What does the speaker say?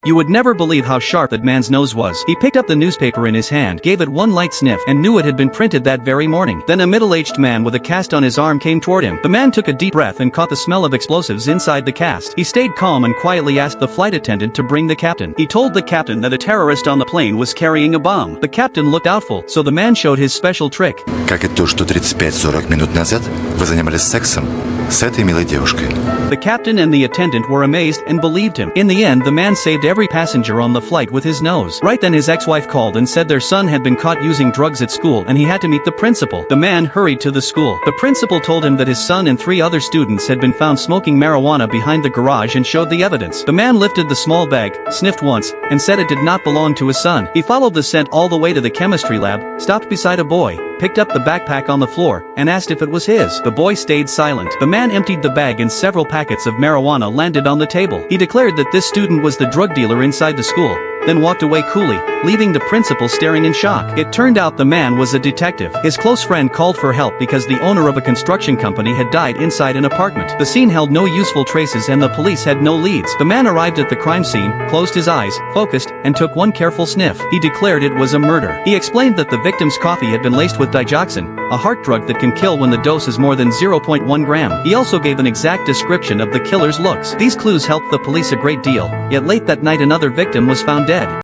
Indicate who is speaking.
Speaker 1: You would never believe how sharp that man's nose was. He picked up the newspaper in his hand, gave it one light sniff, and knew it had been printed that very morning. Then a middle-aged man with a cast on his arm came toward him. The man took a deep breath and caught the smell of explosives inside the cast. He stayed calm and quietly asked the flight attendant to bring the captain. He told the captain that a terrorist on the plane was carrying a bomb. The captain looked doubtful, so the man showed his special trick.
Speaker 2: Как и то, что 35-40 минут назад вы занимались сексом с этой милой девушкой.
Speaker 1: The captain and the attendant were amazed and believed him. In the end, the man saved every passenger on the flight with his nose. Right then his ex-wife called and said their son had been caught using drugs at school and he had to meet the principal. The man hurried to the school. The principal told him that his son and 3 other students had been found smoking marijuana behind the garage and showed the evidence. The man lifted the small bag, sniffed once, and said it did not belong to his son. He followed the scent all the way to the chemistry lab, stopped beside a boy, picked up the backpack on the floor, and asked if it was his. The boy stayed silent. The man emptied the bag and several packets of marijuana landed on the table. He declared that this student was the drug dealer inside the school, then walked away coolly, leaving the principal staring in shock. It turned out the man was a detective. His close friend called for help because the owner of a construction company had died inside an apartment. The scene held no useful traces and the police had no leads. The man arrived at the crime scene, closed his eyes, focused, and took one careful sniff. He declared it was a murder. He explained that the victim's coffee had been laced with digoxin, a heart drug that can kill when the dose is more than 0.1 gram. He also gave an exact description of the killer's looks. These clues helped the police a great deal, yet late that night another victim was found dead.